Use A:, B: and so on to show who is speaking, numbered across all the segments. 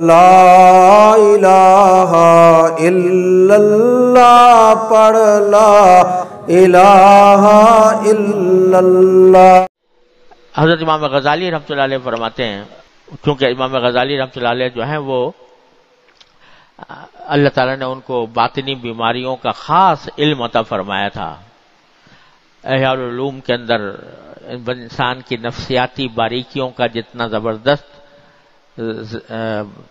A: لا الہ الا اللہ پڑھ لا الہ الا اللہ۔
B: حضرت امام غزالی رحمۃ اللہ علیہ فرماتے ہیں، چونکہ امام غزالی رحمۃ اللہ علیہ جو ہیں وہ اللہ تعالیٰ نے ان کو باطنی بیماریوں کا خاص علم عطا فرمایا تھا۔ احیاء العلوم کے اندر انسان کی نفسیاتی باریکیوں کا جتنا زبردست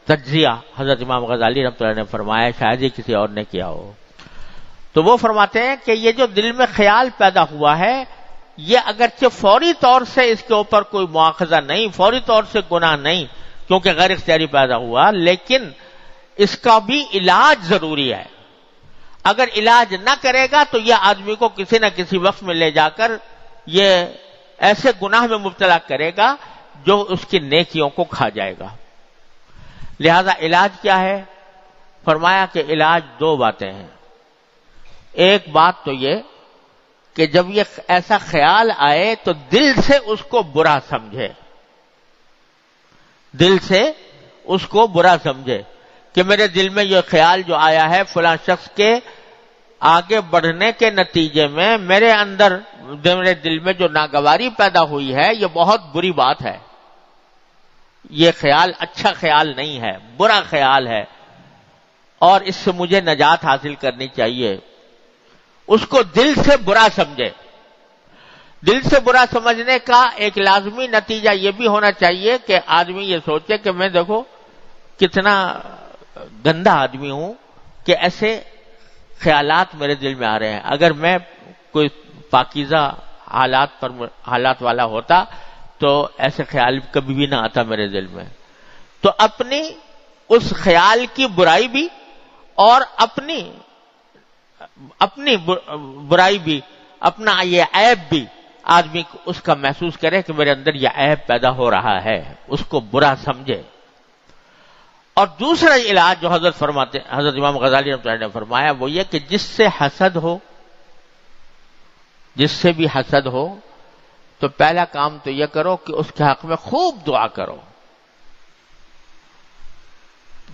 B: تجزیہ حضرت امام غزالی رحمۃ اللہ نے فرمایا شاید ہی کسی اور نے کیا ہو۔ تو وہ فرماتے ہیں کہ یہ جو دل میں خیال پیدا ہوا ہے، یہ اگرچہ فوری طور سے اس کے اوپر کوئی مواخذہ نہیں، فوری طور سے گناہ نہیں کیونکہ غیر اختیاری پیدا ہوا، لیکن اس کا بھی علاج ضروری ہے۔ اگر علاج نہ کرے گا تو یہ آدمی کو کسی نہ کسی وقت میں لے جا کر یہ ایسے گناہ میں مبتلا کرے گا جو اس کی نیکیوں کو کھا جائے گا۔ لہذا علاج کیا ہے؟ فرمایا کہ علاج دو باتیں ہیں۔ ایک بات تو یہ کہ جب یہ ایسا خیال آئے تو دل سے اس کو برا سمجھے، دل سے اس کو برا سمجھے کہ میرے دل میں یہ خیال جو آیا ہے فلاں شخص کے آگے بڑھنے کے نتیجے میں میرے اندر، میرے دل میں جو ناگواری پیدا ہوئی ہے، یہ بہت بری بات ہے، یہ خیال اچھا خیال نہیں ہے، برا خیال ہے، اور اس سے مجھے نجات حاصل کرنی چاہیے۔ اس کو دل سے برا سمجھے۔ دل سے برا سمجھنے کا ایک لازمی نتیجہ یہ بھی ہونا چاہیے کہ آدمی یہ سوچے کہ میں دیکھو کتنا گندا آدمی ہوں کہ ایسے خیالات میرے دل میں آ رہے ہیں۔ اگر میں کوئی پاکیزہ حالات والا ہوتا تو ایسے خیال کبھی بھی نہ آتا میرے دل میں۔ تو اپنی اس خیال کی برائی بھی اور اپنی برائی بھی، اپنا یہ عیب بھی آدمی اس کا محسوس کرے کہ میرے اندر یہ عیب پیدا ہو رہا ہے، اس کو برا سمجھے۔ اور دوسرا علاج جو حضرت امام غزالی رحمۃ اللہ نے فرمایا وہ یہ کہ جس سے حسد ہو، جس سے بھی حسد ہو، تو پہلا کام تو یہ کرو کہ اس کے حق میں خوب دعا کرو۔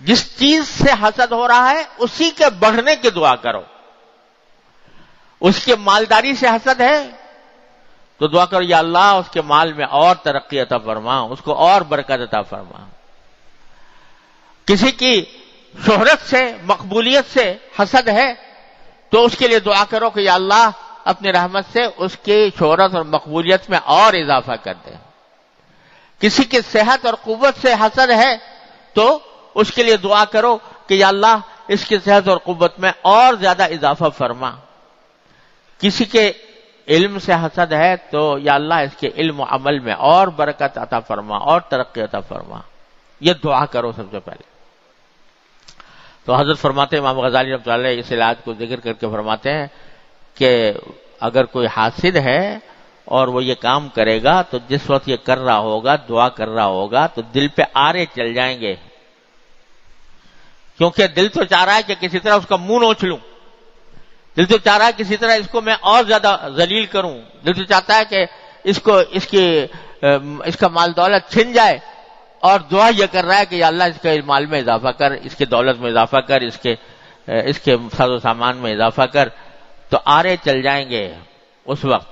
B: جس چیز سے حسد ہو رہا ہے اسی کے بڑھنے کی دعا کرو۔ اس کے مالداری سے حسد ہے تو دعا کرو یا اللہ اس کے مال میں اور ترقی عطا فرما، اس کو اور برکت عطا فرما۔ کسی کی شہرت سے، مقبولیت سے حسد ہے تو اس کے لیے دعا کرو کہ یا اللہ اپنی رحمت سے اس کی شہرت اور مقبولیت میں اور اضافہ کر دے۔ کسی کی صحت اور قوت سے حسد ہے تو اس کے لیے دعا کرو کہ یا اللہ اس کی صحت اور قوت میں اور زیادہ اضافہ فرما۔ کسی کے علم سے حسد ہے تو یا اللہ اس کے علم و عمل میں اور برکت عطا فرما اور ترقی عطا فرما۔ یہ دعا کرو سب سے پہلے۔ تو حضرت فرماتے ہیں امام غزالی رحمۃ اللہ علیہ اس علاج کو ذکر کر کے فرماتے ہیں کہ اگر کوئی حاسد ہے اور وہ یہ کام کرے گا تو جس وقت یہ کر رہا ہوگا، دعا کر رہا ہوگا، تو دل پہ آرے چل جائیں گے، کیونکہ دل تو چاہ رہا ہے کہ کسی طرح اس کا منہ نوچ لوں، دل تو چاہ رہا ہے کسی طرح اس کو میں اور زیادہ ذلیل کروں، دل تو چاہتا ہے کہ اس کا مال دولت چھن جائے، اور دعا یہ کر رہا ہے کہ یا اللہ اس کے مال میں اضافہ کر، اس کے دولت میں اضافہ کر، اس کے ساز و سامان میں اضافہ کر، تو آرے چل جائیں گے اس وقت۔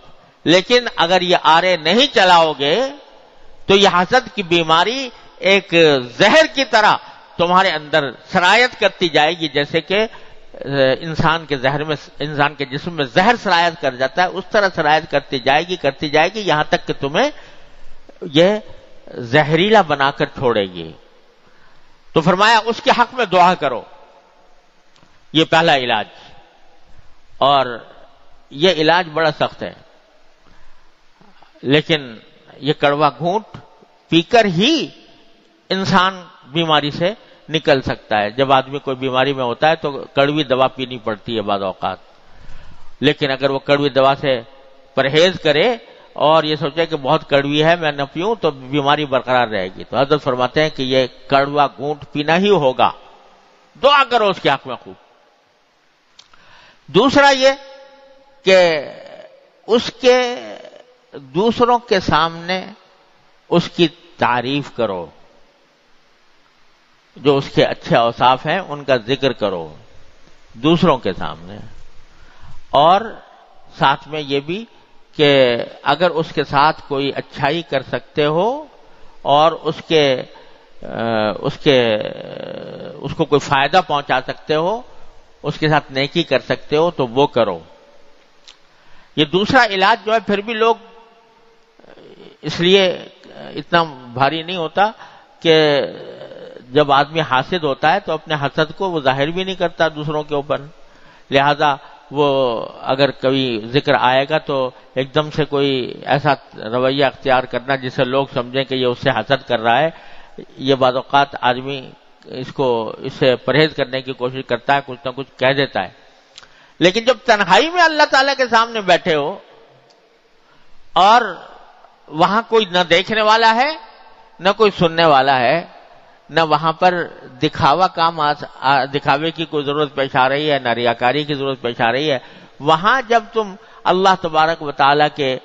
B: لیکن اگر یہ آرے نہیں چلاؤ گے تو یہ حسد کی بیماری ایک زہر کی طرح تمہارے اندر سرایت کرتی جائے گی، جیسے کہ انسان کے جسم میں زہر سرایت کر جاتا ہے، اس طرح سرایت کرتی جائے گی یہاں تک کہ تمہیں یہ زہریلا بنا کر چھوڑے گی۔ تو فرمایا اس کے حق میں دعا کرو، یہ پہلا علاج۔ اور یہ علاج بڑا سخت ہے، لیکن یہ کڑوا گھونٹ پی کر ہی انسان بیماری سے نکل سکتا ہے۔ جب آدمی کوئی بیماری میں ہوتا ہے تو کڑوی دوا پینی پڑتی ہے بعض اوقات، لیکن اگر وہ کڑوی دوا سے پرہیز کرے اور یہ سوچے کہ بہت کڑوی ہے میں نہ پیوں تو بیماری برقرار رہے گی۔ تو حضرت فرماتے ہیں کہ یہ کڑوا گھونٹ پینا ہی ہوگا، دعا کرو اس کے حق میں خوب۔ دوسرا یہ کہ اس کے دوسروں کے سامنے اس کی تعریف کرو، جو اس کے اچھے اوصاف ہیں ان کا ذکر کرو دوسروں کے سامنے، اور ساتھ میں یہ بھی کہ اگر اس کے ساتھ کوئی اچھائی کر سکتے ہو اور اس کو کوئی فائدہ پہنچا سکتے ہو، اس کے ساتھ نیکی کر سکتے ہو تو وہ کرو۔ یہ دوسرا علاج جو ہے پھر بھی لوگ اس لیے اتنا بھاری نہیں ہوتا کہ جب آدمی حاسد ہوتا ہے تو اپنے حسد کو وہ ظاہر بھی نہیں کرتا دوسروں کے اوپر، لہذا وہ اگر کبھی ذکر آئے گا تو ایک دم سے کوئی ایسا رویہ اختیار کرنا جس سے لوگ سمجھیں کہ یہ اس سے حسد کر رہا ہے، یہ بعض اوقات آدمی اس سے پرہیز کرنے کی کوشش کرتا ہے، کچھ نہ کچھ کہہ دیتا ہے۔ لیکن جب تنہائی میں اللہ تعالیٰ کے سامنے بیٹھے ہو اور وہاں کوئی نہ دیکھنے والا ہے نہ کوئی سننے والا ہے، نہ وہاں پر دکھاوے کی کوئی ضرورت پیش آ رہی ہے، نہ ریاکاری کی ضرورت پیش آ رہی ہے، وہاں جب تم اللہ تبارک و تعالیٰ کے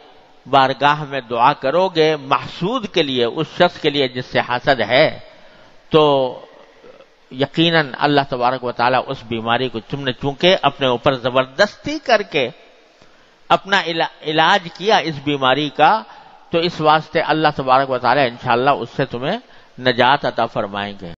B: بارگاہ میں دعا کرو گے محسود کے لیے، اس شخص کے لیے جس سے حسد ہے، تو یقیناً اللہ تبارک و تعالیٰ اس بیماری کو تم نے چونکہ اپنے اوپر زبردستی کر کے اپنا علاج کیا اس بیماری کا، تو اس واسطے اللہ تبارک و تعالیٰ انشاءاللہ اس سے تمہیں نجات عطا فرمائیں گے۔